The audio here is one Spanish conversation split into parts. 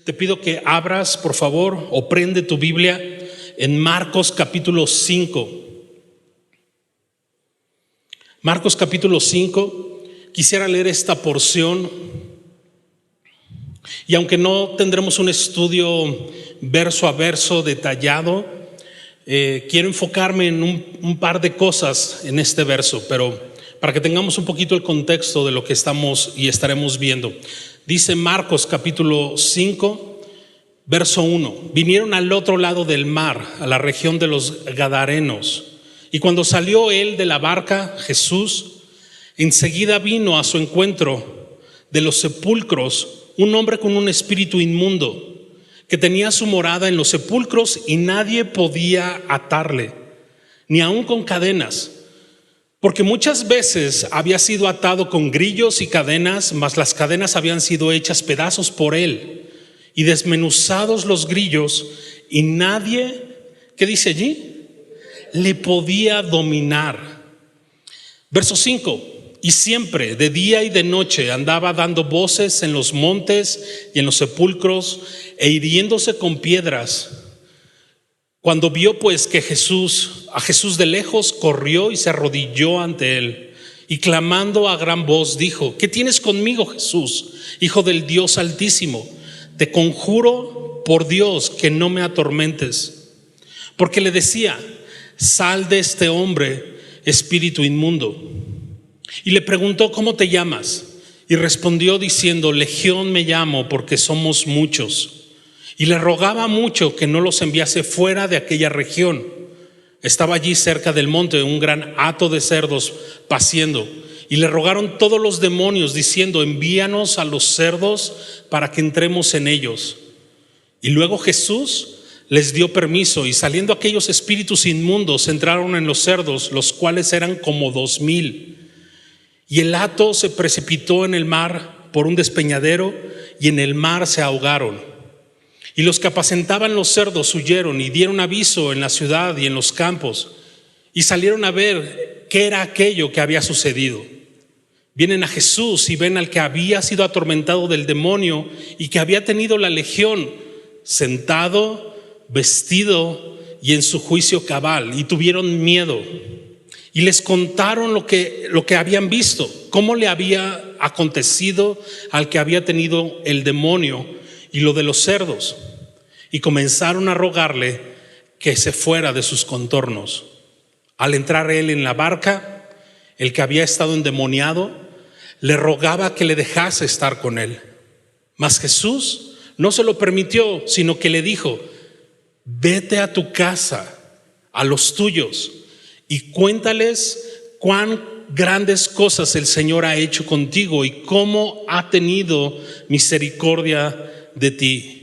Te pido que abras, por favor, o prende tu Biblia en Marcos capítulo 5. Marcos capítulo 5, quisiera leer esta porción. Y aunque no tendremos un estudio verso a verso detallado, quiero enfocarme en un par de cosas en este verso, pero para que tengamos un poquito el contexto de lo que estamos y estaremos viendo. Dice Marcos capítulo 5, verso 1: vinieron al otro lado del mar, a la región de los Gadarenos, y cuando salió él de la barca, Jesús, enseguida vino a su encuentro de los sepulcros un hombre con un espíritu inmundo, que tenía su morada en los sepulcros y nadie podía atarle, ni aun con cadenas, porque muchas veces había sido atado con grillos y cadenas, mas las cadenas habían sido hechas pedazos por él y desmenuzados los grillos, y nadie, ¿qué dice allí?, le podía dominar. Verso 5: y siempre de día y de noche andaba dando voces en los montes y en los sepulcros e hiriéndose con piedras. Cuando vio pues que a Jesús de lejos, corrió y se arrodilló ante él, y clamando a gran voz dijo: ¿qué tienes conmigo, Jesús, Hijo del Dios Altísimo? Te conjuro por Dios que no me atormentes. Porque le decía: sal de este hombre, espíritu inmundo. Y le preguntó: ¿cómo te llamas? Y respondió diciendo: Legión me llamo, porque somos muchos. Y le rogaba mucho que no los enviase fuera de aquella región. Estaba allí cerca del monte un gran hato de cerdos paciendo, y le rogaron todos los demonios diciendo: envíanos a los cerdos para que entremos en ellos. Y luego Jesús les dio permiso, y saliendo aquellos espíritus inmundos entraron en los cerdos, los cuales eran como 2,000. Y el hato se precipitó en el mar por un despeñadero, y en el mar se ahogaron. Y los que apacentaban los cerdos huyeron y dieron aviso en la ciudad y en los campos, y salieron a ver qué era aquello que había sucedido. Vienen a Jesús y ven al que había sido atormentado del demonio y que había tenido la legión, sentado, vestido y en su juicio cabal, y tuvieron miedo. Y les contaron lo que habían visto, cómo le había acontecido al que había tenido el demonio y lo de los cerdos. Y comenzaron a rogarle que se fuera de sus contornos. Al entrar él en la barca, el que había estado endemoniado le rogaba que le dejase estar con él. Mas Jesús no se lo permitió, sino que le dijo: vete a tu casa, a los tuyos, y cuéntales cuán grandes cosas el Señor ha hecho contigo y cómo ha tenido misericordia de ti.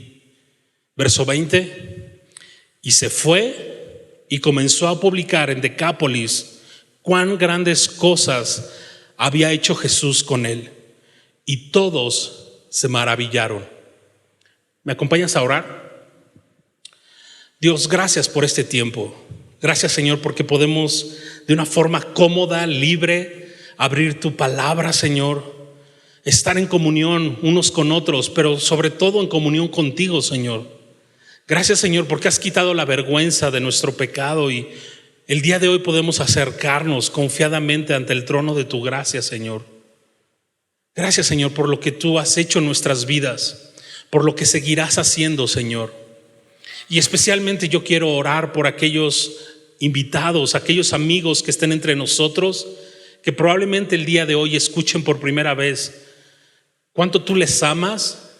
Verso 20: y se fue y comenzó a publicar en Decápolis cuán grandes cosas había hecho Jesús con él, y todos se maravillaron. ¿Me acompañas a orar? Dios, gracias por este tiempo. Gracias, Señor, porque podemos de una forma cómoda, libre, abrir tu palabra, Señor, estar en comunión unos con otros, pero sobre todo en comunión contigo, Señor. Gracias, Señor, porque has quitado la vergüenza de nuestro pecado, y el día de hoy podemos acercarnos confiadamente ante el trono de tu gracia, Señor. Gracias, Señor, por lo que tú has hecho en nuestras vidas, por lo que seguirás haciendo, Señor. Y especialmente yo quiero orar por aquellos invitados, aquellos amigos que estén entre nosotros, que probablemente el día de hoy escuchen por primera vez cuánto tú les amas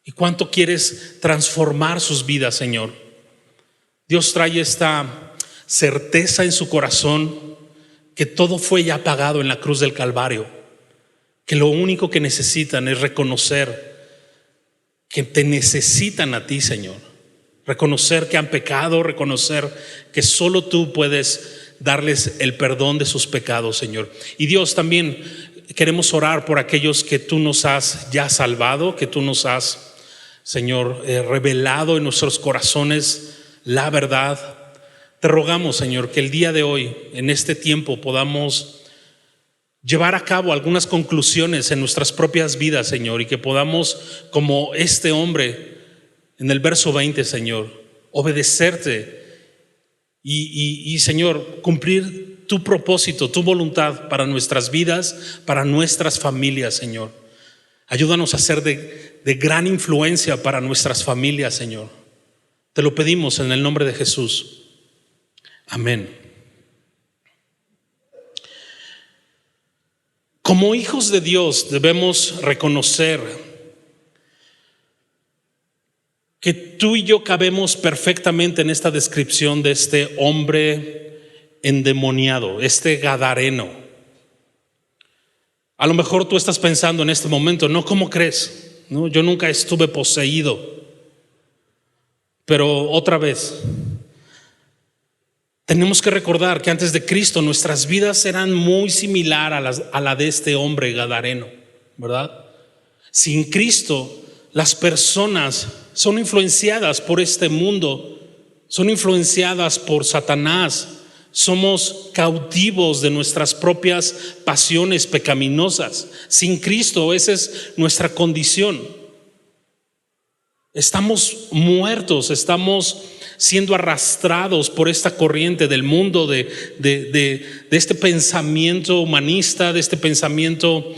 y cuánto quieres transformar sus vidas, Señor. Dios, trae esta certeza en su corazón que todo fue ya pagado en la cruz del Calvario, que lo único que necesitan es reconocer que te necesitan a ti, Señor. Reconocer que han pecado, reconocer que solo tú puedes darles el perdón de sus pecados, Señor. Y Dios, también queremos orar por aquellos que tú nos has ya salvado, que tú nos has, Señor, revelado en nuestros corazones la verdad. Te rogamos, Señor, que el día de hoy, en este tiempo, podamos llevar a cabo algunas conclusiones en nuestras propias vidas, Señor, y que podamos, como este hombre, en el verso 20, Señor, obedecerte y Señor, cumplir tu propósito, tu voluntad para nuestras vidas, para nuestras familias, Señor. Ayúdanos a ser de gran influencia para nuestras familias, Señor. Te lo pedimos en el nombre de Jesús. Amén. Como hijos de Dios debemos reconocer que tú y yo cabemos perfectamente en esta descripción de este hombre endemoniado, este gadareno. A lo mejor tú estás pensando en este momento, no, ¿cómo crees? No, yo nunca estuve poseído. Pero otra vez, tenemos que recordar que antes de Cristo nuestras vidas eran muy similar a la de este hombre gadareno, ¿verdad? Sin Cristo, las personas son influenciadas por este mundo, son influenciadas por Satanás, somos cautivos de nuestras propias pasiones pecaminosas. Sin Cristo, esa es nuestra condición. Estamos muertos, estamos siendo arrastrados por esta corriente del mundo, de este pensamiento humanista, de este pensamiento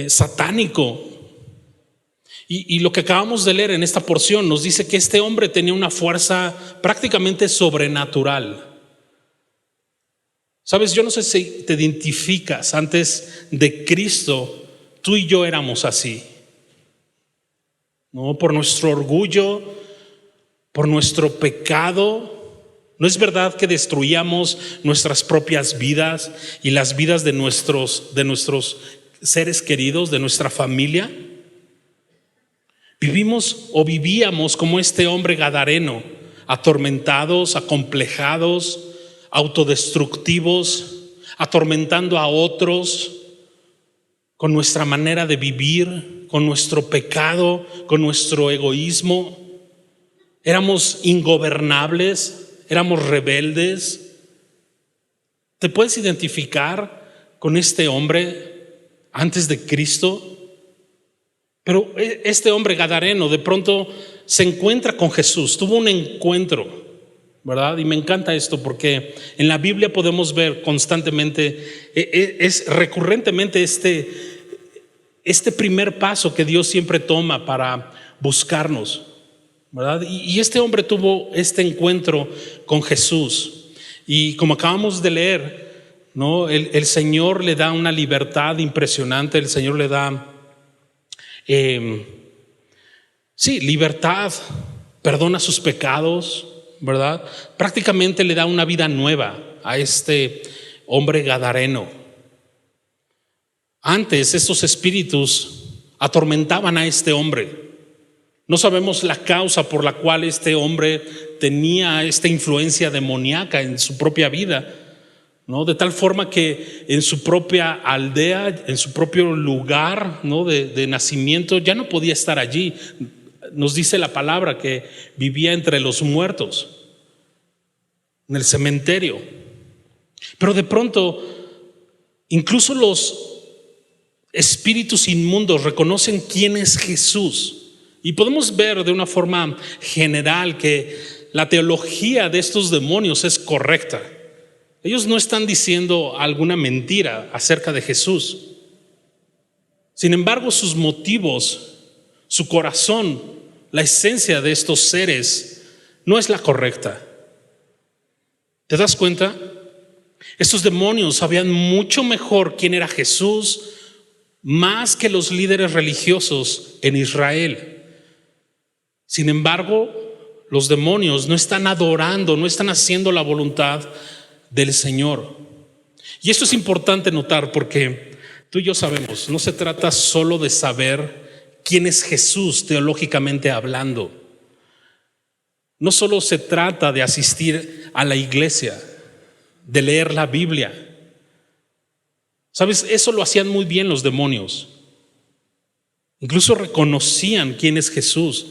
satánico. Y lo que acabamos de leer en esta porción nos dice que este hombre tenía una fuerza prácticamente sobrenatural. Sabes, yo no sé si te identificas. Antes de Cristo, tú y yo éramos así, ¿no? Por nuestro orgullo, por nuestro pecado. ¿No es verdad que destruíamos nuestras propias vidas y las vidas de nuestros seres queridos, de nuestra familia? Vivimos o vivíamos como este hombre gadareno, atormentados, acomplejados, autodestructivos, atormentando a otros con nuestra manera de vivir, con nuestro pecado, con nuestro egoísmo. Éramos ingobernables, éramos rebeldes. ¿Te puedes identificar con este hombre antes de Cristo? Pero este hombre gadareno de pronto se encuentra con Jesús, tuvo un encuentro, ¿verdad? Y me encanta esto porque en la Biblia podemos ver constantemente, es recurrentemente este primer paso que Dios siempre toma para buscarnos, ¿verdad? Y este hombre tuvo este encuentro con Jesús. Y como acabamos de leer, ¿no? El Señor le da una libertad impresionante, el Señor le da libertad, perdona sus pecados, ¿verdad? Prácticamente le da una vida nueva a este hombre gadareno. Antes estos espíritus atormentaban a este hombre. No sabemos la causa por la cual este hombre tenía esta influencia demoníaca en su propia vida, ¿no? De tal forma que en su propia aldea, en su propio lugar, ¿no? de nacimiento, ya no podía estar allí. Nos dice la palabra que vivía entre los muertos, en el cementerio. Pero de pronto, incluso los espíritus inmundos reconocen quién es Jesús. Y podemos ver de una forma general que la teología de estos demonios es correcta. Ellos no están diciendo alguna mentira acerca de Jesús. Sin embargo, sus motivos, su corazón, la esencia de estos seres no es la correcta. ¿Te das cuenta? Estos demonios sabían mucho mejor quién era Jesús, más que los líderes religiosos en Israel. Sin embargo, los demonios no están adorando, no están haciendo la voluntad del Señor. Y esto es importante notar porque tú y yo sabemos, no se trata solo de saber quién es Jesús teológicamente hablando. No solo se trata de asistir a la iglesia, de leer la Biblia. ¿Sabes? Eso lo hacían muy bien los demonios. Incluso reconocían quién es Jesús.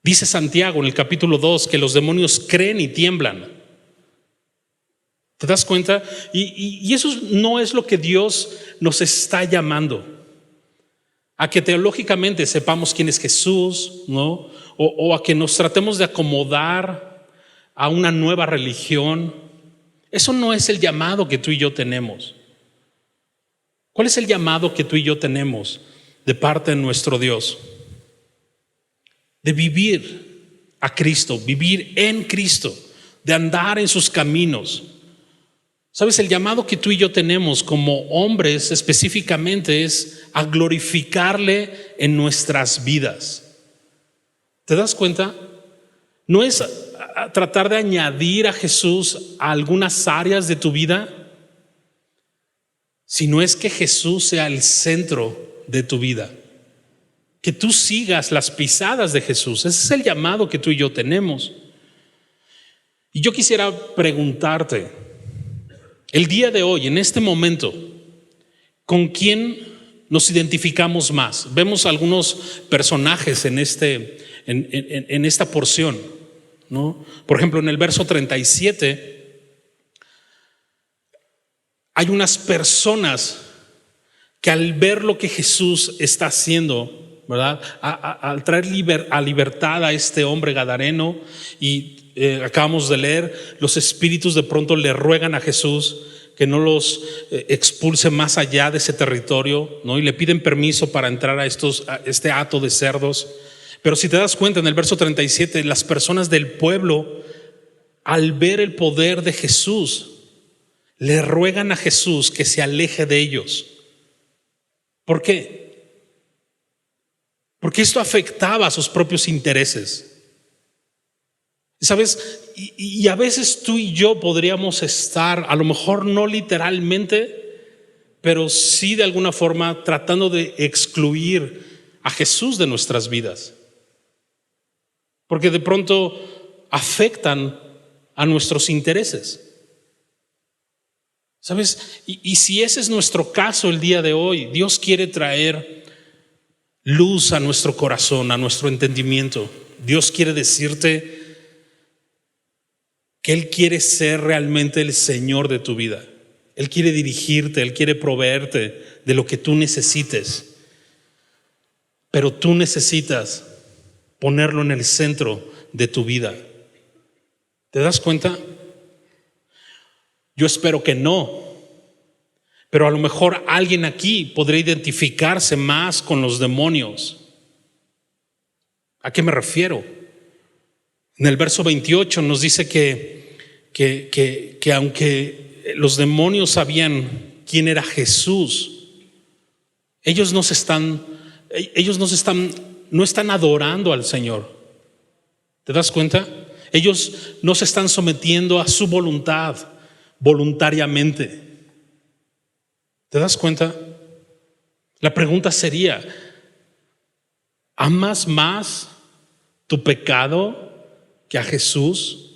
Dice Santiago en el capítulo 2 que los demonios creen y tiemblan. ¿Te das cuenta? Y eso no es lo que Dios nos está llamando. a que teológicamente sepamos quién es Jesús, ¿no? O a que nos tratemos de acomodar a una nueva religión. Eso no es el llamado que tú y yo tenemos. ¿Cuál es el llamado que tú y yo tenemos de parte de nuestro Dios? De vivir a Cristo, vivir en Cristo, de andar en sus caminos. ¿Sabes? El llamado que tú y yo tenemos como hombres específicamente es a glorificarle en nuestras vidas. ¿Te das cuenta? No es a tratar de añadir a Jesús a algunas áreas de tu vida, sino es que Jesús sea el centro de tu vida. Que tú sigas las pisadas de Jesús. Ese es el llamado que tú y yo tenemos. Y yo quisiera preguntarte, el día de hoy, en este momento, ¿con quién nos identificamos más? Vemos algunos personajes en esta porción, ¿no? Por ejemplo, en el verso 37 hay unas personas que al ver lo que Jesús está haciendo, ¿verdad? Al traer libertad a este hombre gadareno, y acabamos de leer, los espíritus de pronto le ruegan a Jesús que no los expulse más allá de ese territorio, ¿no? Y le piden permiso para entrar a este hato de cerdos. Pero si te das cuenta, en el verso 37, las personas del pueblo, al ver el poder de Jesús, le ruegan a Jesús que se aleje de ellos. ¿Por qué? Porque esto afectaba a sus propios intereses. ¿Sabes? Y a veces tú y yo podríamos estar, a lo mejor no literalmente, pero sí de alguna forma tratando de excluir a Jesús de nuestras vidas. Porque de pronto afectan a nuestros intereses. ¿Sabes? Y si ese es nuestro caso el día de hoy, Dios quiere traer luz a nuestro corazón, a nuestro entendimiento. Dios quiere decirte que Él quiere ser realmente el Señor de tu vida. Él quiere dirigirte, Él quiere proveerte de lo que tú necesites. Pero tú necesitas ponerlo en el centro de tu vida. ¿Te das cuenta? Yo espero que no, pero a lo mejor alguien aquí podría identificarse más con los demonios. ¿A qué me refiero? En el verso 28 nos dice que aunque los demonios sabían quién era Jesús, ellos no están adorando al Señor. ¿Te das cuenta? Ellos no se están sometiendo a su voluntad voluntariamente. ¿Te das cuenta? La pregunta sería, ¿amas más tu pecado que a Jesús?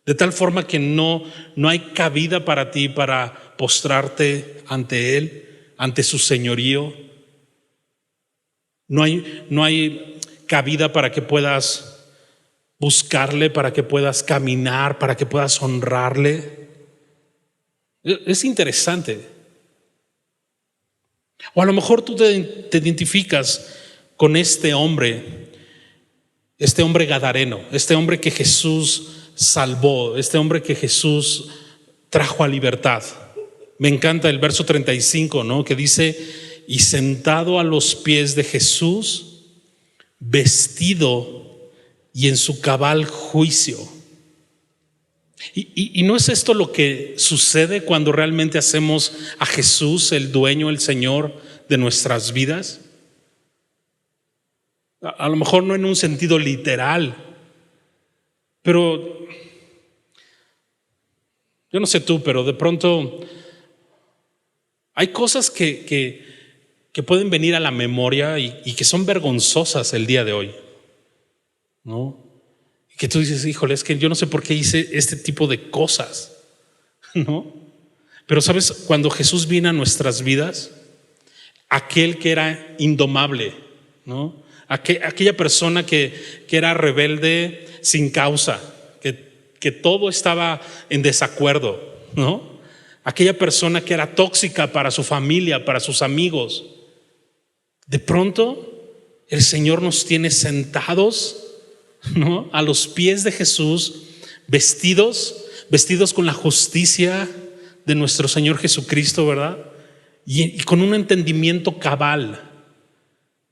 De tal forma que no hay cabida para ti para postrarte ante Él, ante su señorío. No hay cabida para que puedas buscarle, para que puedas caminar, para que puedas honrarle. Es interesante. O a lo mejor tú te identificas con este hombre gadareno, este hombre que Jesús salvó, este hombre que Jesús trajo a libertad. Me encanta el verso 35, ¿no? Que dice: y sentado a los pies de Jesús, vestido y en su cabal juicio. Y no es esto lo que sucede cuando realmente hacemos a Jesús el dueño, el Señor de nuestras vidas. A lo mejor no en un sentido literal, pero yo no sé tú, pero de pronto hay cosas que pueden venir a la memoria y que son vergonzosas el día de hoy, ¿no? Y que tú dices, híjole, es que yo no sé por qué hice este tipo de cosas, ¿no? Pero sabes, cuando Jesús vino a nuestras vidas, aquel que era indomable, ¿no? Aquella persona que era rebelde sin causa, que todo estaba en desacuerdo, ¿no? Aquella persona que era tóxica para su familia, para sus amigos, De pronto el Señor nos tiene sentados, ¿no?, a los pies de Jesús, vestidos con la justicia de nuestro Señor Jesucristo, ¿verdad? Y con un entendimiento cabal,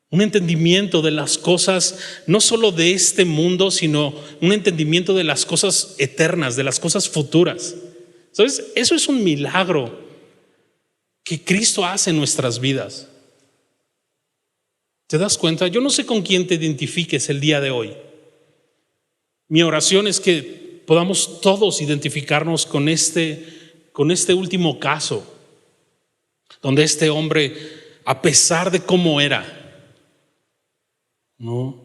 un entendimiento de las cosas, no solo de este mundo, sino un entendimiento de las cosas eternas, de las cosas futuras. ¿Sabes? Eso es un milagro que Cristo hace en nuestras vidas. ¿Te das cuenta? Yo no sé con quién te identifiques el día de hoy. Mi oración es que podamos todos identificarnos con este último caso, donde este hombre, a pesar de cómo era, ¿no?,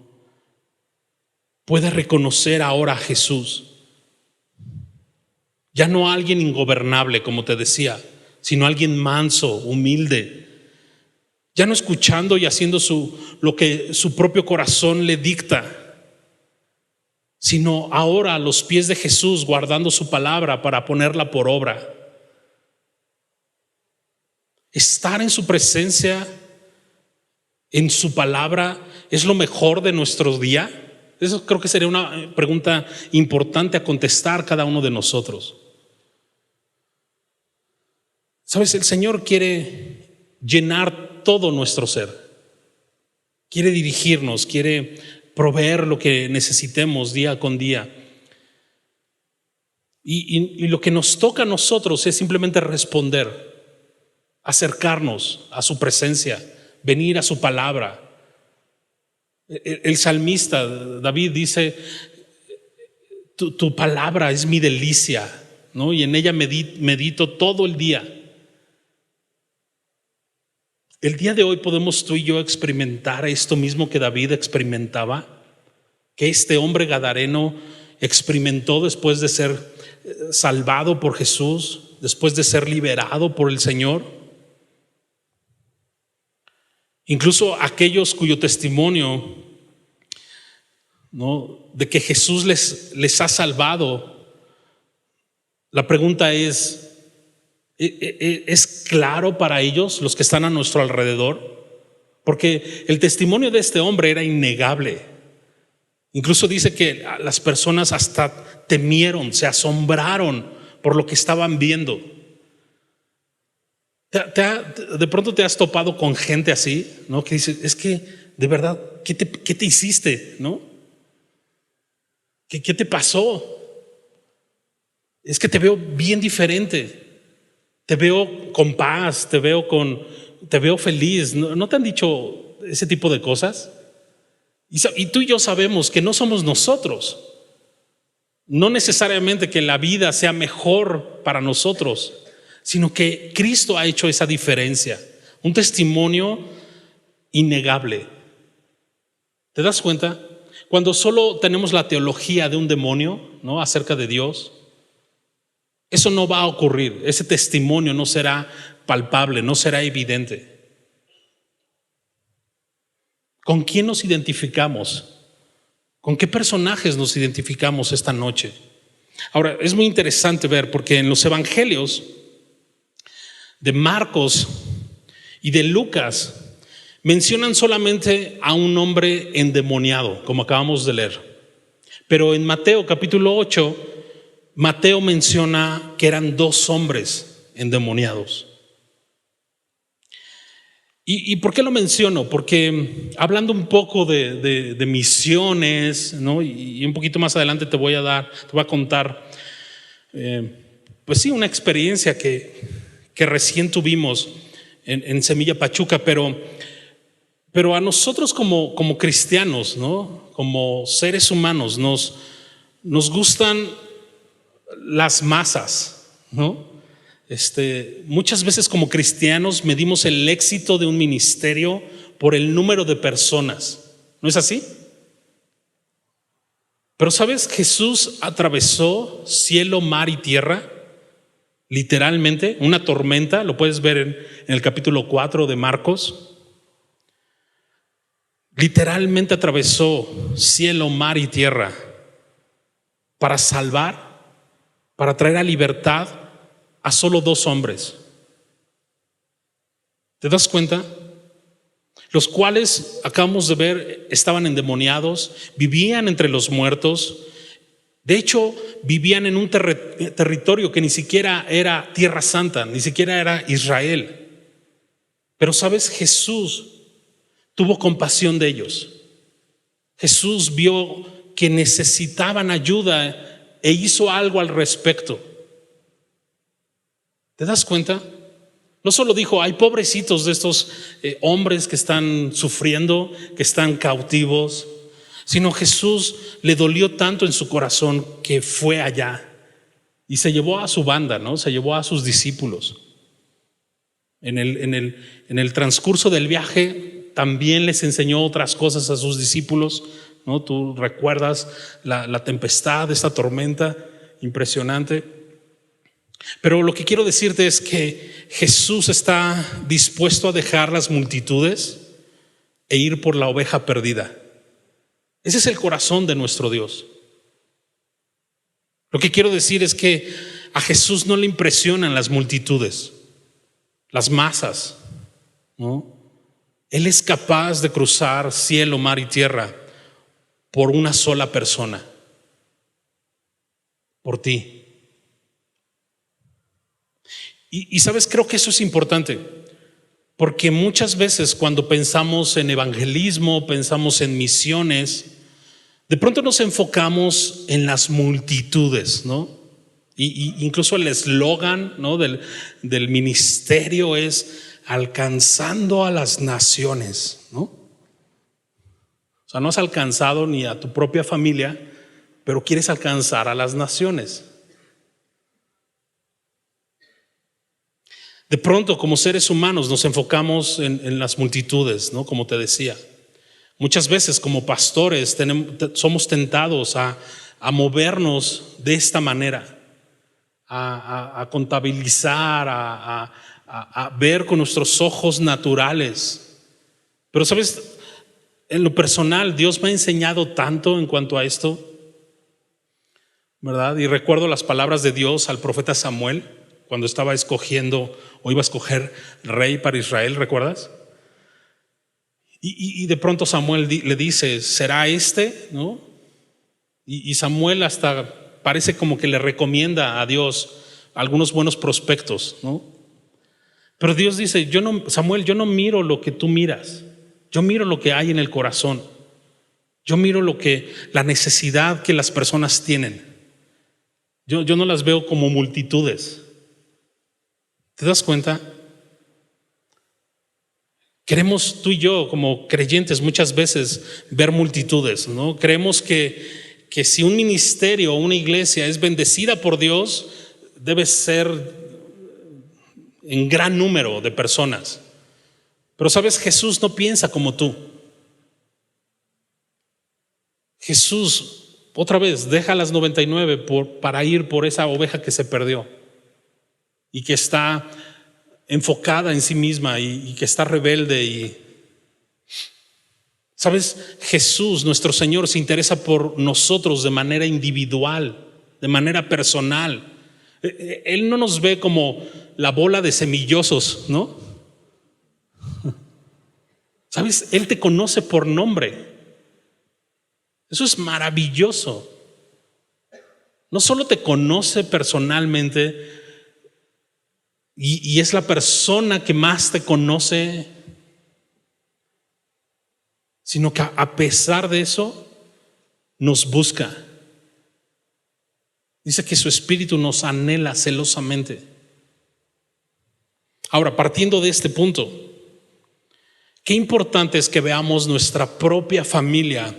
puede reconocer ahora a Jesús. Ya no a alguien ingobernable, como te decía, sino a alguien manso, humilde. Ya no escuchando y haciendo lo que su propio corazón le dicta, sino ahora a los pies de Jesús, guardando su palabra para ponerla por obra. Estar en su presencia, en su palabra, es lo mejor de nuestro día. Eso creo que sería una pregunta importante a contestar cada uno de nosotros. Sabes, el Señor quiere llenar todo nuestro ser. Quiere dirigirnos, quiere proveer lo que necesitemos día con día. Y lo que nos toca a nosotros es simplemente responder, acercarnos a su presencia, venir a su palabra. El salmista David dice: tu palabra es mi delicia, ¿no? Y en ella medito todo el día. El día de hoy podemos tú y yo experimentar esto mismo que David experimentaba, que este hombre gadareno experimentó después de ser salvado por Jesús, después de ser liberado por el Señor. Incluso aquellos cuyo testimonio, ¿no?, de que Jesús les ha salvado, la pregunta ¿es claro para ellos, los que están a nuestro alrededor? Porque el testimonio de este hombre era innegable. Incluso dice que las personas hasta temieron, se asombraron por lo que estaban viendo. De pronto te has topado con gente así, ¿no?, que dice: es que de verdad, ¿qué te hiciste? ¿No? ¿Qué te pasó? Es que te veo bien diferente. Te veo con paz, te veo feliz. ¿No te han dicho ese tipo de cosas? Y tú y yo sabemos que no somos nosotros. No necesariamente que la vida sea mejor para nosotros, sino que Cristo ha hecho esa diferencia. Un testimonio innegable. ¿Te das cuenta? Cuando solo tenemos la teología de un demonio, ¿no?, acerca de Dios, eso no va a ocurrir. Ese testimonio no será palpable, no será evidente. ¿Con quién nos identificamos? ¿Con qué personajes nos identificamos esta noche? Ahora, es muy interesante ver, porque en los evangelios de Marcos y de Lucas mencionan solamente a un hombre endemoniado, como acabamos de leer. Pero en Mateo capítulo 8, Mateo menciona que eran 2 hombres endemoniados. ¿Y por qué lo menciono? Porque hablando un poco de misiones, ¿no?, y un poquito más adelante te voy a contar, pues sí, una experiencia que recién tuvimos en Semilla Pachuca, pero a nosotros como cristianos, ¿no?, como seres humanos, nos gustan las masas, ¿no? Muchas veces como cristianos medimos el éxito de un ministerio por el número de personas. ¿No es así? Pero ¿sabes? Jesús atravesó cielo, mar y tierra, literalmente, una tormenta. Lo puedes ver en el capítulo 4 de Marcos. Literalmente atravesó cielo, mar y tierra para salvar, para traer a libertad a solo 2 hombres. ¿Te das cuenta? los cuales, acabamos de ver, estaban endemoniados, vivían entre los muertos. De hecho, vivían en un territorio que ni siquiera era Tierra Santa, ni siquiera era Israel. Pero sabes, Jesús tuvo compasión de ellos. Jesús vio que necesitaban ayuda e hizo algo al respecto. ¿Te das cuenta? No solo dijo, ay, pobrecitos de estos hombres que están sufriendo, que están cautivos, sino Jesús le dolió tanto en su corazón que fue allá y se llevó a su banda, ¿no? Se llevó a sus discípulos. En el transcurso del viaje también les enseñó otras cosas a sus discípulos, ¿no? Tú recuerdas la tempestad, esta tormenta impresionante. Pero lo que quiero decirte es que Jesús está dispuesto a dejar las multitudes e ir por la oveja perdida. Ese es el corazón de nuestro Dios. Lo que quiero decir es que a Jesús no le impresionan las multitudes, las masas, ¿no? Él es capaz de cruzar cielo, mar y tierra por una sola persona, por ti. Y sabes, creo que eso es importante, porque muchas veces cuando pensamos en evangelismo, pensamos en misiones, de pronto nos enfocamos en las multitudes, ¿no? Y incluso el eslogan, ¿no?, del ministerio es alcanzando a las naciones, ¿no? O sea, no has alcanzado ni a tu propia familia, pero quieres alcanzar a las naciones. De pronto, como seres humanos, nos enfocamos en las multitudes, ¿no? Como te decía. Muchas veces, como pastores, somos tentados a movernos de esta manera, a contabilizar, a ver con nuestros ojos naturales. Pero, ¿sabes? En lo personal, Dios me ha enseñado tanto en cuanto a esto, ¿verdad? Y recuerdo las palabras de Dios al profeta Samuel cuando estaba escogiendo o iba a escoger rey para Israel, ¿recuerdas? Y de pronto Samuel le dice, ¿será este? ¿No? Y Samuel hasta parece como que le recomienda a Dios algunos buenos prospectos, ¿no? Pero Dios dice, Samuel, yo no miro lo que tú miras, yo miro lo que hay en el corazón, yo miro la necesidad que las personas tienen. Yo no las veo como multitudes. ¿Te das cuenta? Queremos tú y yo como creyentes muchas veces ver multitudes, ¿no? Creemos que si un ministerio o una iglesia es bendecida por Dios, debe ser en gran número de personas. Pero sabes, Jesús no piensa como tú. Jesús, otra vez, deja las 99 para ir por esa oveja que se perdió y que está enfocada en sí misma y que está rebelde. ¿Sabes? Jesús, nuestro Señor, se interesa por nosotros de manera individual, de manera personal. Él no nos ve como la bola de semillosos, ¿no? ¿Sabes? Él te conoce por nombre. Eso es maravilloso. No solo te conoce personalmente, y es la persona que más te conoce, sino que a pesar de eso nos busca. Dice que su espíritu nos anhela celosamente. Ahora, partiendo de este punto, qué importante es que veamos nuestra propia familia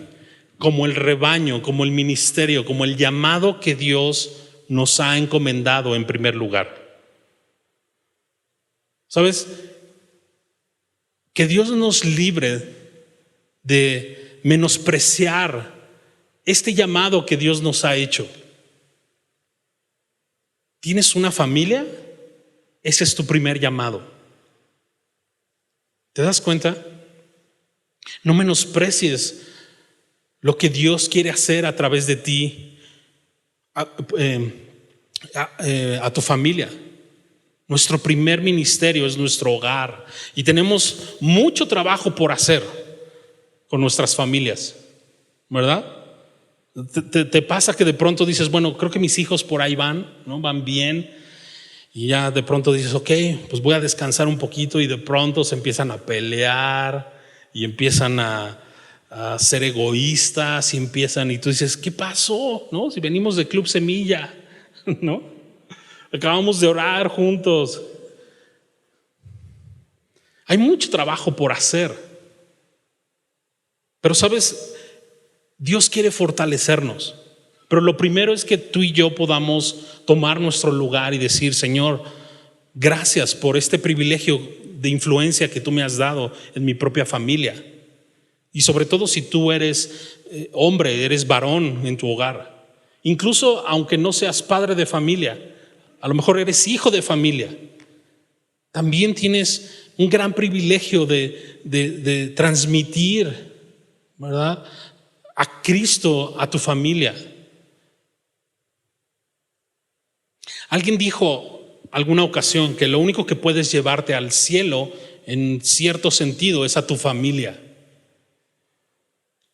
como el rebaño, como el ministerio, como el llamado que Dios nos ha encomendado en primer lugar. ¿Sabes? Que Dios nos libre de menospreciar este llamado que Dios nos ha hecho. ¿Tienes una familia? Ese es tu primer llamado. ¿Te das cuenta? No menosprecies lo que Dios quiere hacer a través de ti, a tu familia. Nuestro primer ministerio es nuestro hogar y tenemos mucho trabajo por hacer con nuestras familias, ¿verdad? Te pasa que de pronto dices, bueno, creo que mis hijos por ahí van, ¿no? Van bien, y ya de pronto dices, ok, pues voy a descansar un poquito, y de pronto se empiezan a pelear y empiezan a ser egoístas y tú dices, ¿qué pasó? ¿No? Si venimos de Club Semilla, ¿no? Acabamos de orar juntos. Hay mucho trabajo por hacer. Pero sabes, Dios quiere fortalecernos. Pero lo primero es que tú y yo podamos tomar nuestro lugar y decir, Señor, gracias por este privilegio de influencia que tú me has dado en mi propia familia. Y sobre todo si tú eres hombre, eres varón en tu hogar. Incluso aunque no seas padre de familia, a lo mejor eres hijo de familia, también tienes un gran privilegio de transmitir, ¿verdad?, a Cristo a tu familia. Alguien dijo alguna ocasión que lo único que puedes llevarte al cielo en cierto sentido es a tu familia.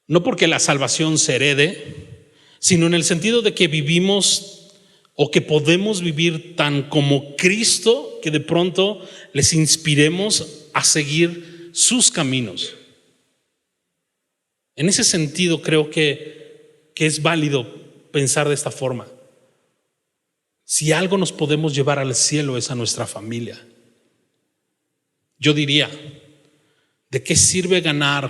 No porque la salvación se herede, sino en el sentido de que vivimos o que podemos vivir tan como Cristo, que de pronto les inspiremos a seguir sus caminos. En ese sentido creo que es válido pensar de esta forma. Si algo nos podemos llevar al cielo es a nuestra familia. Yo diría, ¿de qué sirve ganar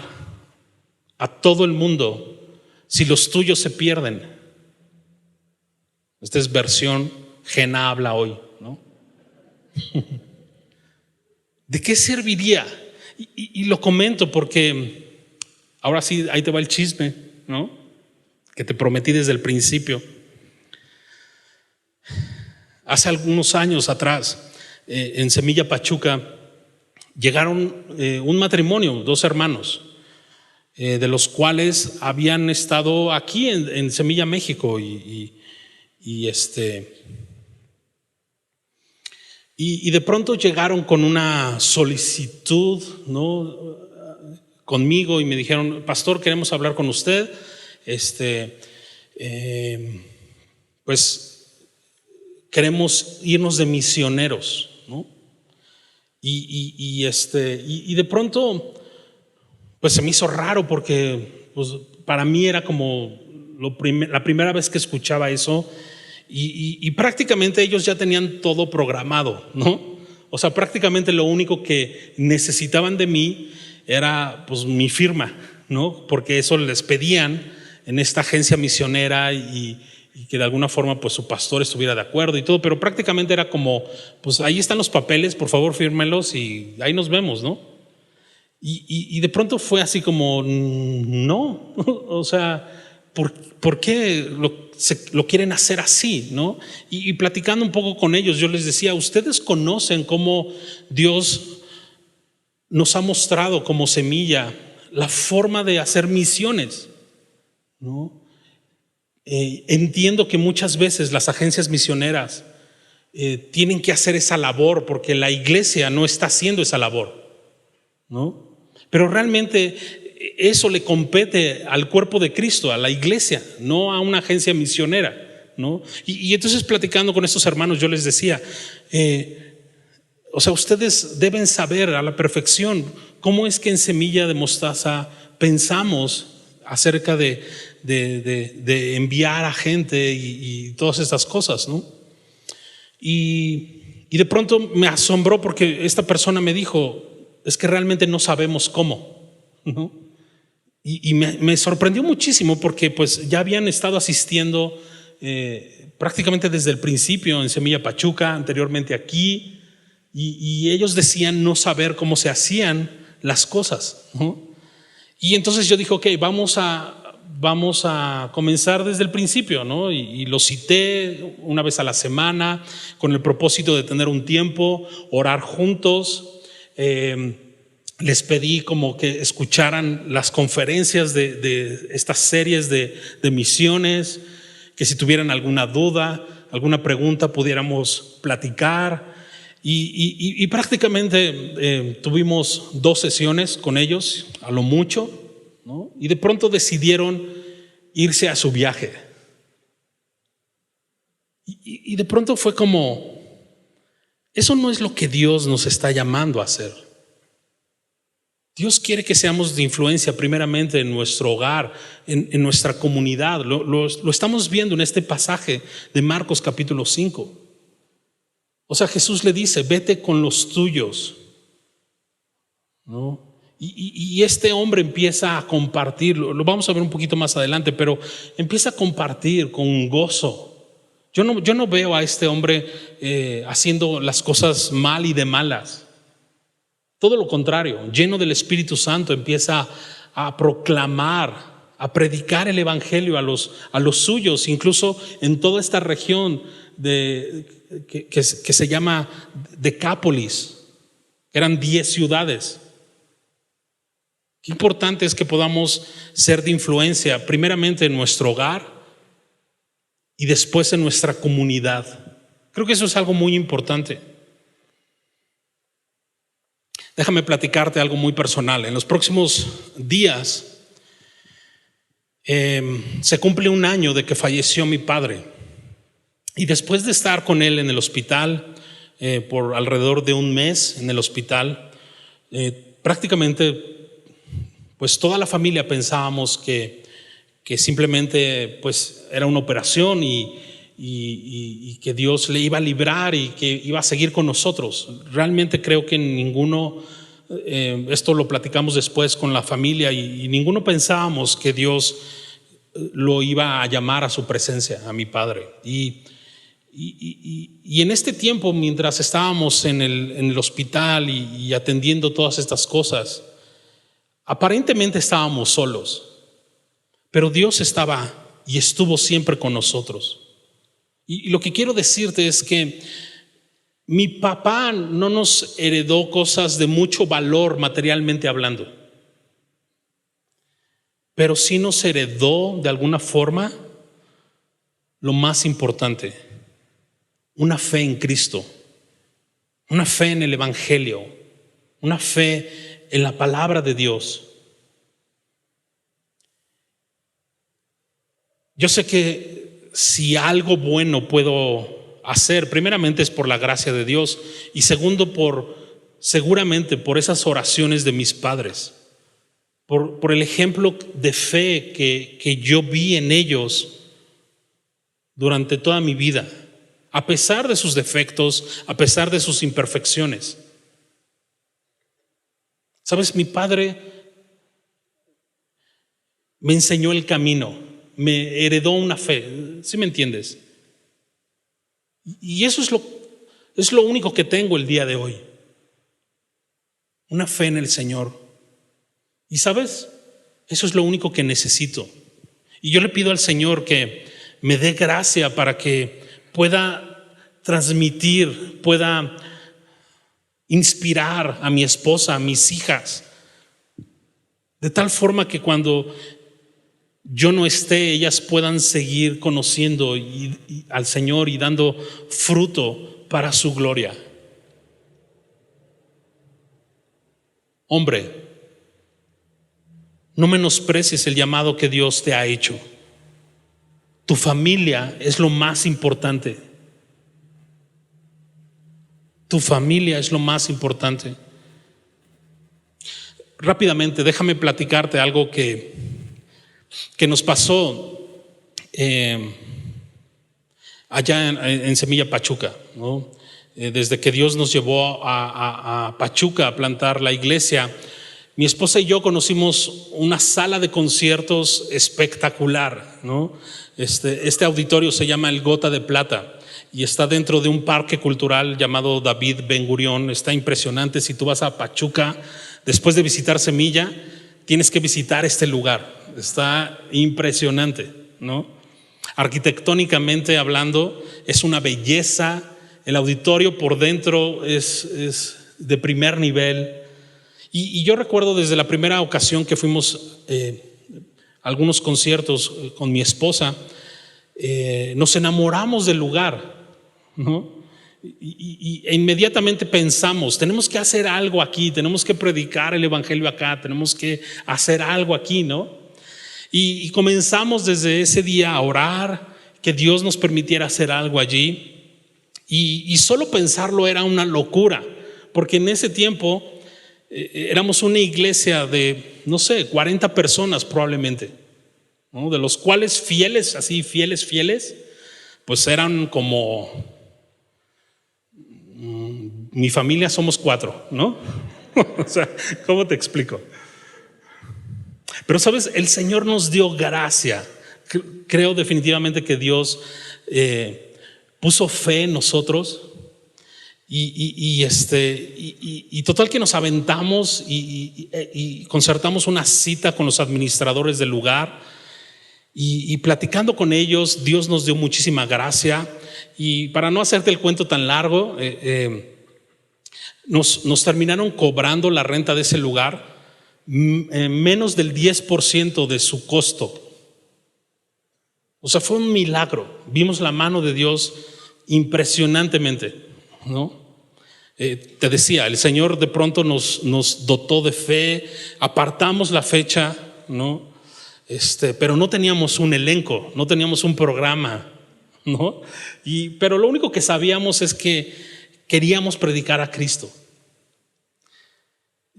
a todo el mundo si los tuyos se pierden? Esta es versión Gena habla hoy, ¿no? ¿De qué serviría? Y lo comento porque ahora sí, ahí te va el chisme, ¿no?, que te prometí desde el principio. Hace algunos años atrás, en Semilla Pachuca, llegaron un matrimonio, 2 hermanos, de los cuales habían estado aquí en Semilla, México, y de pronto llegaron con una solicitud, ¿no?, conmigo, y me dijeron, pastor, queremos hablar con usted, pues queremos irnos de misioneros, ¿no? Y de pronto pues se me hizo raro porque pues, para mí era como la primera vez que escuchaba eso. Y prácticamente ellos ya tenían todo programado, ¿no? O sea, prácticamente lo único que necesitaban de mí era pues mi firma, ¿no? Porque eso les pedían en esta agencia misionera y que de alguna forma pues su pastor estuviera de acuerdo y todo, pero prácticamente era como, pues ahí están los papeles, por favor fírmelos y ahí nos vemos, ¿no? Y de pronto fue así como, no, o sea, ¿por qué lo quieren hacer así, ¿no? Y platicando un poco con ellos, yo les decía, ustedes conocen cómo Dios nos ha mostrado como Semilla la forma de hacer misiones, ¿no? Entiendo que muchas veces las agencias misioneras tienen que hacer esa labor porque la iglesia no está haciendo esa labor, ¿no? Pero realmente eso le compete al cuerpo de Cristo, a la iglesia, no a una agencia misionera, ¿no? Y entonces platicando con estos hermanos yo les decía, o sea, ustedes deben saber a la perfección cómo es que en Semilla de Mostaza pensamos acerca de enviar a gente y todas estas cosas, ¿no? Y de pronto me asombró porque esta persona me dijo, es que realmente no sabemos cómo, ¿no? Y me sorprendió muchísimo porque pues ya habían estado asistiendo prácticamente desde el principio en Semilla Pachuca, anteriormente aquí, y ellos decían no saber cómo se hacían las cosas, ¿no? Y entonces yo dije, ok, vamos a comenzar desde el principio, ¿no? Y lo cité una vez a la semana con el propósito de tener un tiempo, orar juntos. Les pedí como que escucharan las conferencias de estas series de misiones, que si tuvieran alguna duda, alguna pregunta pudiéramos platicar. Y prácticamente tuvimos 2 sesiones con ellos, a lo mucho, ¿no? Y de pronto decidieron irse a su viaje. Y de pronto fue como, eso no es lo que Dios nos está llamando a hacer. Dios quiere que seamos de influencia primeramente en nuestro hogar, en nuestra comunidad. Lo estamos viendo en este pasaje de Marcos capítulo 5. O sea, Jesús le dice, vete con los tuyos, ¿no? Y este hombre empieza a compartir, lo vamos a ver un poquito más adelante, pero empieza a compartir con gozo. Yo no veo a este hombre haciendo las cosas mal y de malas. Todo lo contrario, lleno del Espíritu Santo, empieza a proclamar, a predicar el evangelio a los suyos, incluso en toda esta región que se llama Decápolis, que eran 10 ciudades. Qué importante es que podamos ser de influencia, primeramente en nuestro hogar y después en nuestra comunidad. Creo que eso es algo muy importante. Déjame platicarte algo muy personal. En los próximos días se cumple 1 año de que falleció mi padre. Y después de estar con él en el hospital por alrededor de 1 mes en el hospital, prácticamente pues toda la familia pensábamos que simplemente pues era una operación y que Dios le iba a librar y que iba a seguir con nosotros. Realmente creo que ninguno, esto lo platicamos después con la familia, y ninguno pensábamos que Dios lo iba a llamar a su presencia, a mi padre. Y en este tiempo, mientras estábamos en el hospital y atendiendo todas estas cosas, aparentemente estábamos solos, pero Dios estaba y estuvo siempre con nosotros. Y lo que quiero decirte es que mi papá no nos heredó cosas de mucho valor materialmente hablando, pero sí nos heredó de alguna forma lo más importante: una fe en Cristo, una fe en el Evangelio, una fe en la palabra de Dios. Yo sé que si algo bueno puedo hacer, primeramente es por la gracia de Dios, y segundo seguramente por esas oraciones de mis padres, por el ejemplo de fe que yo vi en ellos durante toda mi vida, a pesar de sus defectos, a pesar de sus imperfecciones. Sabes, mi padre me enseñó el camino, me heredó una fe, ¿sí me entiendes? Y eso es lo único que tengo el día de hoy, una fe en el Señor. Y sabes, eso es lo único que necesito. Y yo le pido al Señor que me dé gracia para que pueda transmitir, pueda inspirar a mi esposa, a mis hijas, de tal forma que cuando yo no esté, ellas puedan seguir conociendo al Señor y dando fruto para su gloria. Hombre, no menosprecies el llamado que Dios te ha hecho. Tu familia es lo más importante. Tu familia es lo más importante. Rápidamente, déjame platicarte algo que nos pasó allá en Semilla Pachuca, ¿no? Desde que Dios nos llevó a Pachuca a plantar la iglesia, mi esposa y yo conocimos una sala de conciertos espectacular, ¿no? Este auditorio se llama el Gota de Plata y está dentro de un parque cultural llamado David Ben Gurión. Está impresionante. Si tú vas a Pachuca, después de visitar Semilla, tienes que visitar este lugar. Está impresionante, ¿no? Arquitectónicamente hablando, es una belleza. El auditorio por dentro es de primer nivel. Y yo recuerdo desde la primera ocasión que fuimos a algunos conciertos con mi esposa, nos enamoramos del lugar, ¿no? E inmediatamente pensamos, tenemos que hacer algo aquí, tenemos que predicar el evangelio acá, tenemos que hacer algo aquí, ¿no? Y comenzamos desde ese día a orar, que Dios nos permitiera hacer algo allí. Y solo pensarlo era una locura, porque en ese tiempo éramos una iglesia de, no sé, 40 personas probablemente, ¿no? De los cuales fieles, así fieles, pues eran como, mi familia somos 4, ¿no? O sea, ¿cómo te explico? Pero sabes, el Señor nos dio gracia. Creo definitivamente que Dios puso fe en nosotros y total que nos aventamos y concertamos una cita con los administradores del lugar y platicando con ellos, Dios nos dio muchísima gracia. Y para no hacerte el cuento tan largo, nos terminaron cobrando la renta de ese lugar menos del 10% de su costo. O sea, fue un milagro. Vimos la mano de Dios impresionantemente, ¿no? Te decía, el Señor de pronto nos dotó de fe, apartamos la fecha, ¿no? Pero no teníamos un elenco, no teníamos un programa, ¿no? Pero lo único que sabíamos es que queríamos predicar a Cristo.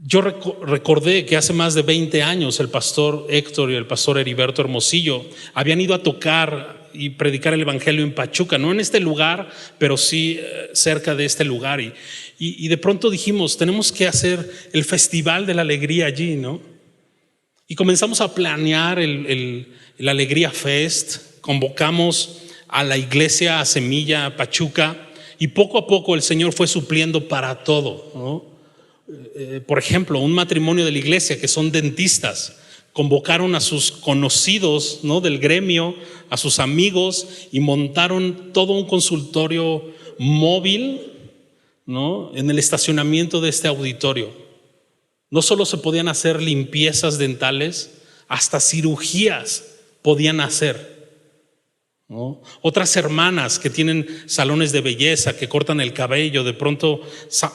Yo recordé que hace más de 20 años el pastor Héctor y el pastor Heriberto Hermosillo habían ido a tocar y predicar el evangelio en Pachuca, no en este lugar, pero sí cerca de este lugar. Y de pronto dijimos, tenemos que hacer el Festival de la Alegría allí, ¿no? Y comenzamos a planear el Alegría Fest, convocamos a la iglesia, a Semilla, Pachuca, y poco a poco el Señor fue supliendo para todo, ¿no? Por ejemplo, un matrimonio de la iglesia que son dentistas, convocaron a sus conocidos, ¿no?, del gremio, a sus amigos, y montaron todo un consultorio móvil, ¿no?, en el estacionamiento de este auditorio. No solo se podían hacer limpiezas dentales, hasta cirugías podían hacer, ¿no? Otras hermanas que tienen salones de belleza, que cortan el cabello, de pronto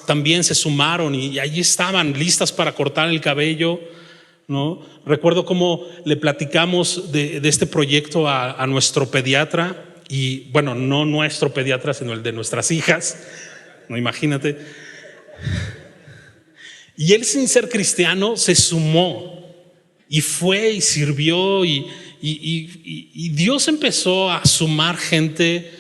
también se sumaron y allí estaban listas para cortar el cabello, ¿no? Recuerdo cómo le platicamos de este proyecto a nuestro pediatra, y bueno, no nuestro pediatra, sino el de nuestras hijas, no, imagínate. Y él, sin ser cristiano, se sumó y fue y sirvió y Dios empezó a sumar gente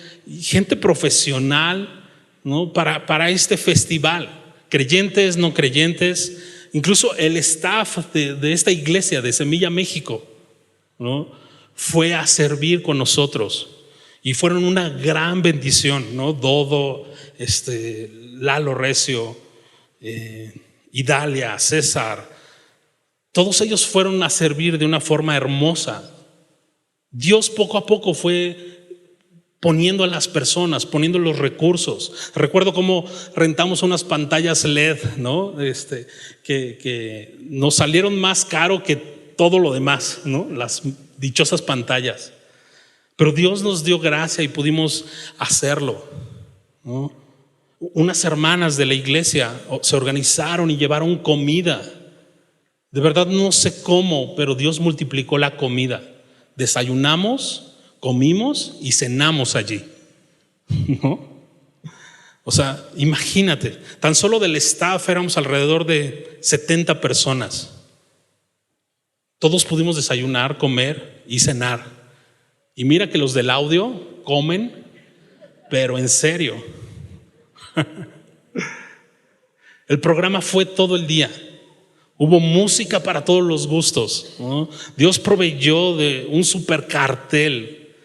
profesional, ¿no?, para este festival, creyentes, no creyentes, incluso el staff de esta iglesia de Semilla México, ¿no?, fue a servir con nosotros y fueron una gran bendición, ¿no? Dodo, Lalo Recio, Idalia, César, todos ellos fueron a servir de una forma hermosa. Dios poco a poco fue poniendo a las personas, poniendo los recursos. Recuerdo cómo rentamos unas pantallas LED, ¿no? Que nos salieron más caro que todo lo demás, ¿no? Las dichosas pantallas. Pero Dios nos dio gracia y pudimos hacerlo, ¿no? Unas hermanas de la iglesia se organizaron y llevaron comida. De verdad no sé cómo, pero Dios multiplicó la comida. Desayunamos, comimos y cenamos allí, ¿no? O sea, imagínate, tan solo del staff éramos alrededor de 70 personas. Todos pudimos desayunar, comer y cenar. Y mira que los del audio comen, pero en serio. El programa fue todo el día. Hubo música para todos los gustos, ¿no? Dios proveyó de un super cartel,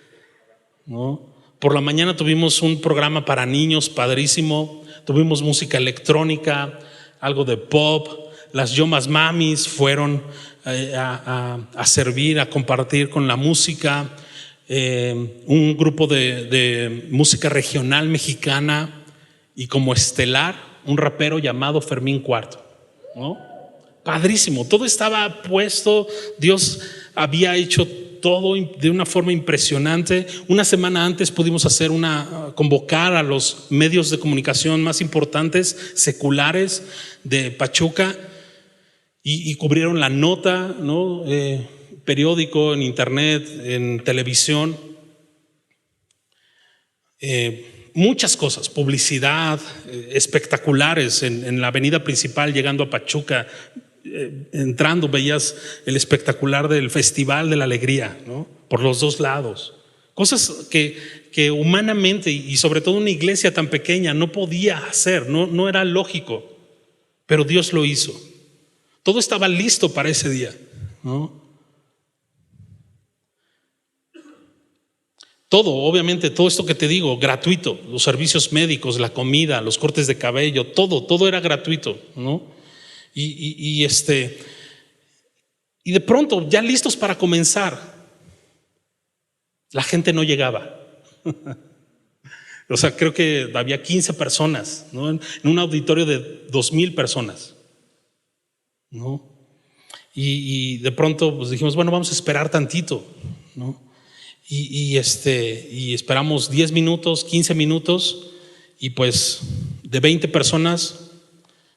¿no? Por la mañana tuvimos un programa para niños padrísimo. Tuvimos música electrónica, algo de pop. Las Yomas Mamis fueron a servir, a compartir con la música. Un grupo de música regional mexicana, y como estelar un rapero llamado Fermín Cuarto, ¿no? Padrísimo, todo estaba puesto. Dios había hecho todo de una forma impresionante. Una semana antes pudimos convocar a los medios de comunicación más importantes, seculares de Pachuca, y cubrieron la nota, ¿no? Periódico, en internet, en televisión. Muchas cosas, publicidad, espectaculares en la avenida principal llegando a Pachuca. Entrando veías el espectacular del Festival de la Alegría, ¿no? Por los dos lados. Cosas que humanamente y sobre todo una iglesia tan pequeña no podía hacer, no era lógico, pero Dios lo hizo. Todo estaba listo para ese día, ¿no? Todo, obviamente, todo esto que te digo, gratuito, los servicios médicos, la comida, los cortes de cabello, todo era gratuito, ¿no? Y de pronto, ya listos para comenzar, la gente no llegaba. O sea, creo que había 15 personas, ¿no? En un auditorio de 2,000 personas, ¿no? Y de pronto pues dijimos, bueno, vamos a esperar tantito, ¿no? Y esperamos 10 minutos, 15 minutos, y pues de 20 personas,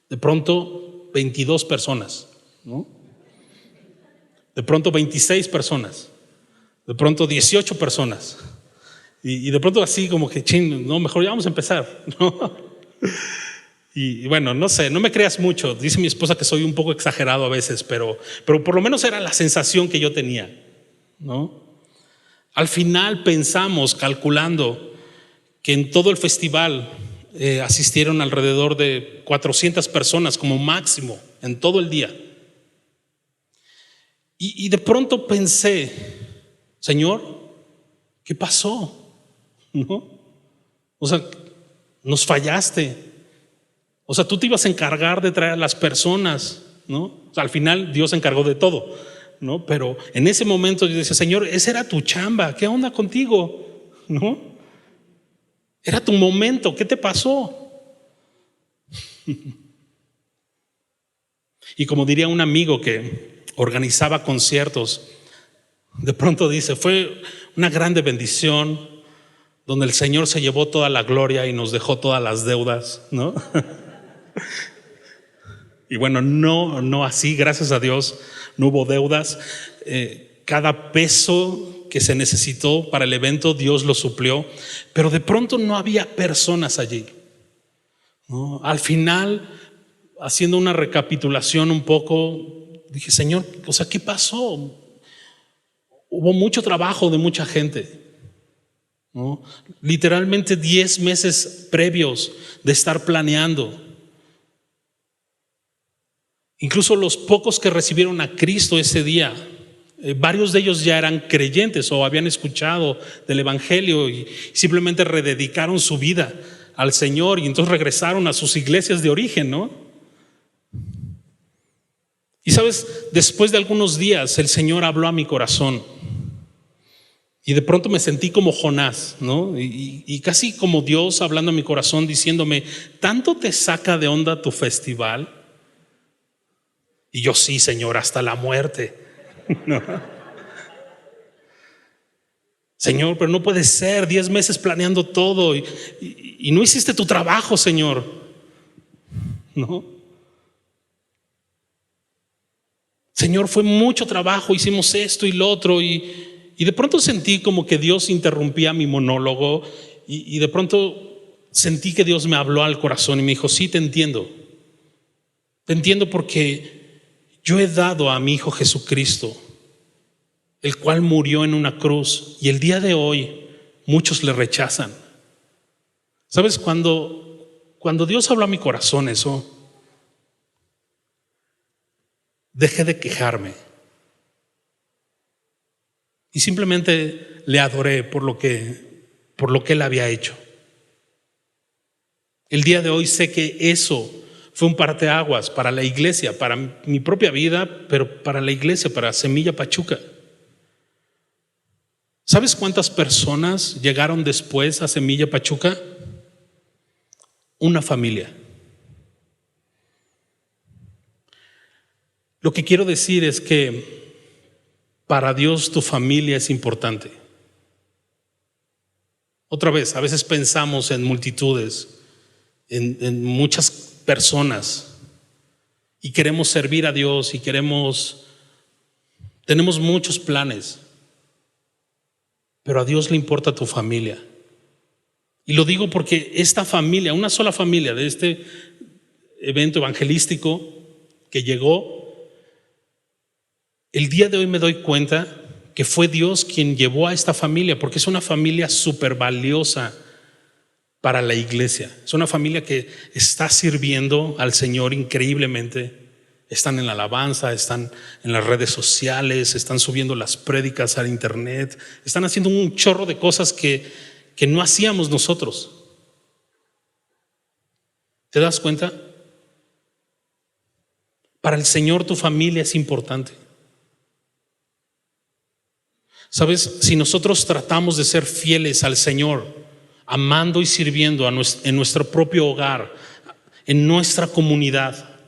de pronto 22 personas, ¿no? De pronto 26 personas, de pronto 18 personas, y de pronto así como que, no, mejor ya vamos a empezar, ¿no? Y bueno, no sé, no me creas mucho, dice mi esposa que soy un poco exagerado a veces, pero por lo menos era la sensación que yo tenía, ¿no? Al final pensamos, calculando, que en todo el festival asistieron alrededor de 400 personas como máximo en todo el día. Y de pronto pensé, Señor, ¿qué pasó? ¿No? O sea, nos fallaste. O sea, tú te ibas a encargar de traer a las personas, ¿no? O sea, al final Dios se encargó de todo, ¿no? Pero en ese momento yo decía, Señor, esa era tu chamba, ¿qué onda contigo? ¿No? Era tu momento, ¿qué te pasó? Y como diría un amigo que organizaba conciertos, de pronto dice, fue una grande bendición donde el Señor se llevó toda la gloria y nos dejó todas las deudas, ¿no? Y bueno, no así, gracias a Dios, no hubo deudas. Cada peso que se necesitó para el evento, Dios lo suplió, pero de pronto no había personas allí, ¿no? Al final, haciendo una recapitulación un poco, dije, Señor, o sea, ¿qué pasó? Hubo mucho trabajo de mucha gente, ¿no? Literalmente 10 meses previos de estar planeando. Incluso los pocos que recibieron a Cristo ese día, varios de ellos ya eran creyentes o habían escuchado del Evangelio y simplemente rededicaron su vida al Señor y entonces regresaron a sus iglesias de origen, ¿no? Y sabes, después de algunos días el Señor habló a mi corazón y de pronto me sentí como Jonás, ¿no? Y casi como Dios hablando a mi corazón diciéndome, ¿tanto te saca de onda tu festival? Y yo, sí, Señor, hasta la muerte. No. Señor, pero no puede ser, 10 meses planeando todo y no hiciste tu trabajo, Señor. ¿No? Señor, fue mucho trabajo, hicimos esto y lo otro y de pronto sentí como que Dios interrumpía mi monólogo y de pronto sentí que Dios me habló al corazón y me dijo, sí, te entiendo porque yo he dado a mi Hijo Jesucristo, el cual murió en una cruz y el día de hoy muchos le rechazan. ¿Sabes? Cuando Dios habló a mi corazón eso, dejé de quejarme y simplemente le adoré por lo que Él había hecho. El día de hoy sé que eso fue un parteaguas para la iglesia, para mi propia vida, pero para la iglesia, para Semilla Pachuca. ¿Sabes cuántas personas llegaron después a Semilla Pachuca? Una familia. Lo que quiero decir es que Para Dios tu familia es importante. Otra vez, a veces pensamos en multitudes, en muchas personas y queremos servir a Dios y tenemos muchos planes, pero a Dios le importa tu familia. Y lo digo porque esta familia, una sola familia de este evento evangelístico que llegó, el día de hoy me doy cuenta que fue Dios quien llevó a esta familia, porque es una familia súper valiosa para la iglesia. Es una familia que está sirviendo al Señor increíblemente. Están en la alabanza, están en las redes sociales, están subiendo las prédicas al internet, están haciendo un chorro de cosas que no hacíamos nosotros. ¿Te das cuenta? Para el Señor tu familia es importante. ¿Sabes? Si nosotros tratamos de ser fieles al Señor, amando y sirviendo en nuestro propio hogar, en nuestra comunidad,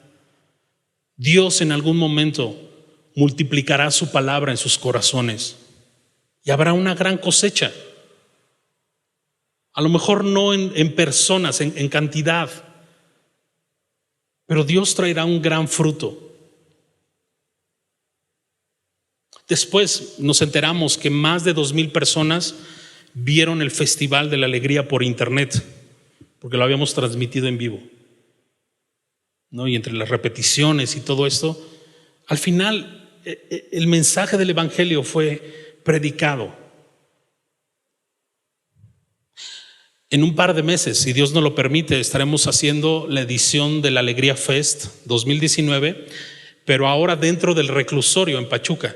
Dios en algún momento multiplicará su palabra en sus corazones y habrá una gran cosecha. A lo mejor no en personas, en cantidad, pero Dios traerá un gran fruto. Después nos enteramos que más de 2,000 personas vieron el Festival de la Alegría por internet, porque lo habíamos transmitido en vivo, ¿no? Y entre las repeticiones y todo esto, al final el mensaje del Evangelio fue predicado. En un par de meses, si Dios nos lo permite, estaremos haciendo la edición de la Alegría Fest 2019, pero ahora dentro del reclusorio en Pachuca.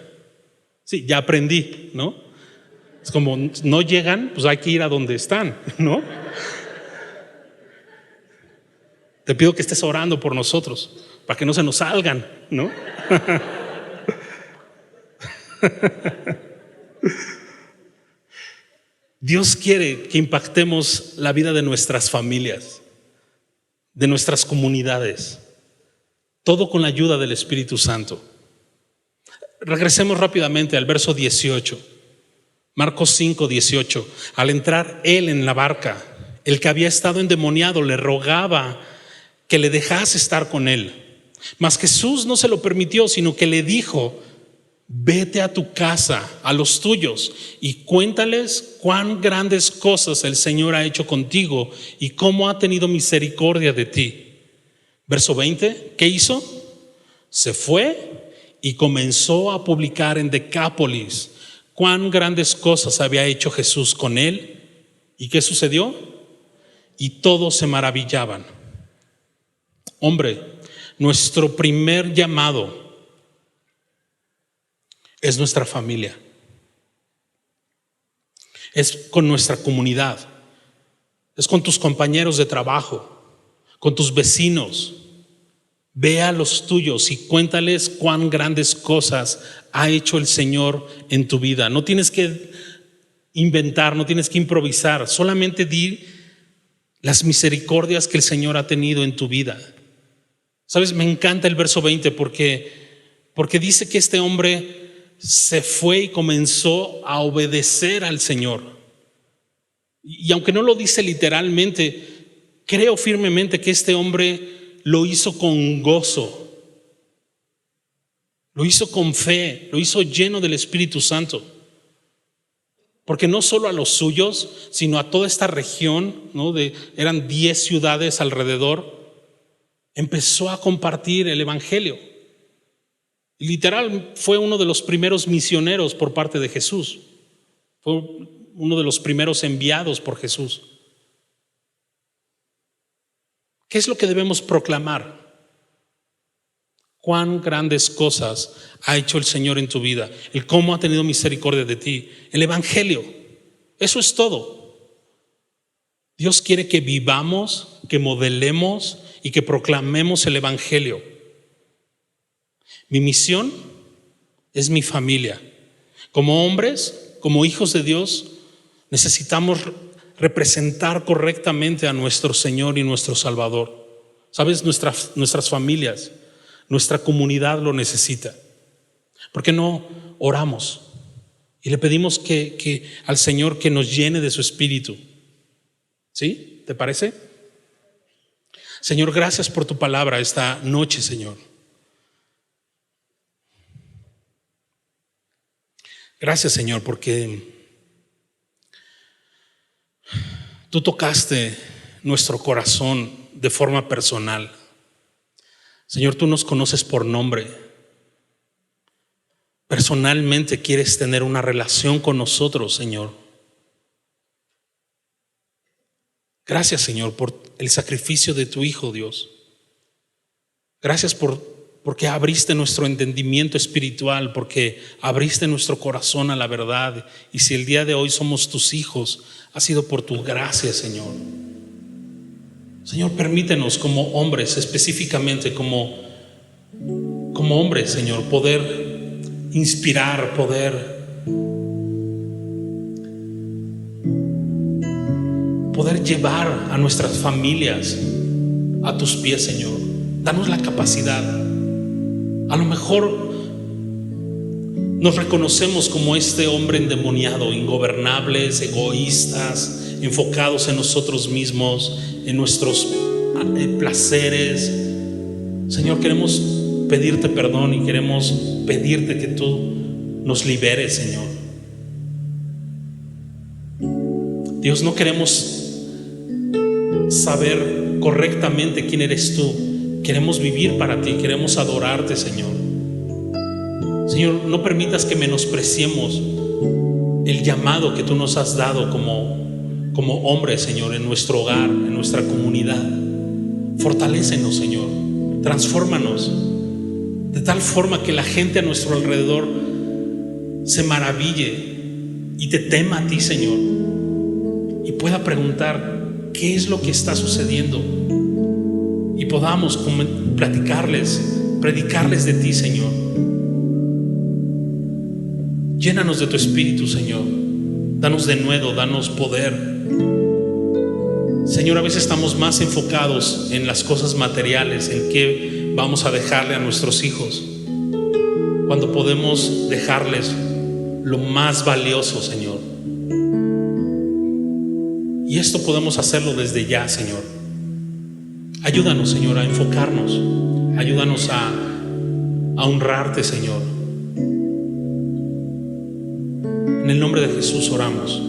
Sí, ya aprendí, ¿no? Es como no llegan, pues hay que ir a donde están, ¿no? Te pido que estés orando por nosotros, para que no se nos salgan, ¿no? Dios quiere que impactemos la vida de nuestras familias, de nuestras comunidades, todo con la ayuda del Espíritu Santo. Regresemos rápidamente al verso 18, Marcos 5, 18. Al entrar él en la barca, el que había estado endemoniado le rogaba que le dejase estar con él. Mas Jesús no se lo permitió, sino que le dijo: vete a tu casa, a los tuyos, y cuéntales cuán grandes cosas el Señor ha hecho contigo y cómo ha tenido misericordia de ti. Verso 20, ¿qué hizo? Se fue y comenzó a publicar en Decápolis cuán grandes cosas había hecho Jesús con él. ¿Y qué sucedió? Y todos se maravillaban. Hombre, nuestro primer llamado es nuestra familia, es con nuestra comunidad, es con tus compañeros de trabajo, con tus vecinos. Ve a los tuyos y cuéntales cuán grandes cosas ha hecho el Señor en tu vida. No tienes que inventar, no tienes que improvisar, solamente di las misericordias que el Señor ha tenido en tu vida. ¿Sabes? Me encanta el verso 20 porque dice que este hombre se fue y comenzó a obedecer al Señor. Y aunque no lo dice literalmente, creo firmemente que este hombre lo hizo con gozo, lo hizo con fe, lo hizo lleno del Espíritu Santo. Porque no solo a los suyos, sino a toda esta región, ¿no? Eran 10 ciudades alrededor, empezó a compartir el Evangelio. Literal, fue uno de los primeros misioneros por parte de Jesús. Fue uno de los primeros enviados por Jesús. ¿Qué es lo que debemos proclamar? Cuán grandes cosas ha hecho el Señor en tu vida, el cómo ha tenido misericordia de ti, el Evangelio. Eso es todo. Dios quiere que vivamos, que modelemos y que proclamemos el Evangelio. Mi misión es mi familia. Como hombres, como hijos de Dios, necesitamos representar correctamente a nuestro Señor y nuestro Salvador. ¿Sabes? Nuestras familias, nuestra comunidad lo necesita. ¿Por qué no oramos y le pedimos que al Señor que nos llene de su Espíritu. ¿Sí? ¿Te parece? Señor, gracias por tu palabra esta noche, Señor. Gracias, Señor, porque tú tocaste nuestro corazón de forma personal. Señor, tú nos conoces por nombre. Personalmente quieres tener una relación con nosotros, Señor. Gracias, Señor, por el sacrificio de tu Hijo, Dios. Gracias porque abriste nuestro entendimiento espiritual, porque abriste nuestro corazón a la verdad. Y si el día de hoy somos tus hijos, ha sido por tu gracia, Señor. Señor, permítenos como hombres, específicamente como hombres, Señor, poder inspirar, poder llevar a nuestras familias a tus pies, Señor. Danos la capacidad. A lo mejor nos reconocemos como este hombre endemoniado, ingobernables, egoístas, enfocados en nosotros mismos, en nuestros placeres. Señor, queremos pedirte perdón y queremos pedirte que tú nos liberes, Señor. Dios, no queremos saber correctamente quién eres tú. Queremos vivir para ti, queremos adorarte, Señor. Señor, no permitas que menospreciemos el llamado que tú nos has dado como hombres, Señor, en nuestro hogar, en nuestra comunidad. Fortalécenos, Señor. Transfórmanos de tal forma que la gente a nuestro alrededor se maraville y te tema a ti, Señor, y pueda preguntar qué es lo que está sucediendo y podamos predicarles de ti, Señor. Llénanos de tu Espíritu, Señor. Danos denuedo, danos poder. Señor, a veces estamos más enfocados en las cosas materiales, en qué vamos a dejarle a nuestros hijos, cuando podemos dejarles lo más valioso, Señor. Y esto podemos hacerlo desde ya, Señor. Ayúdanos, Señor, a enfocarnos. Ayúdanos a honrarte, Señor. En el nombre de Jesús oramos.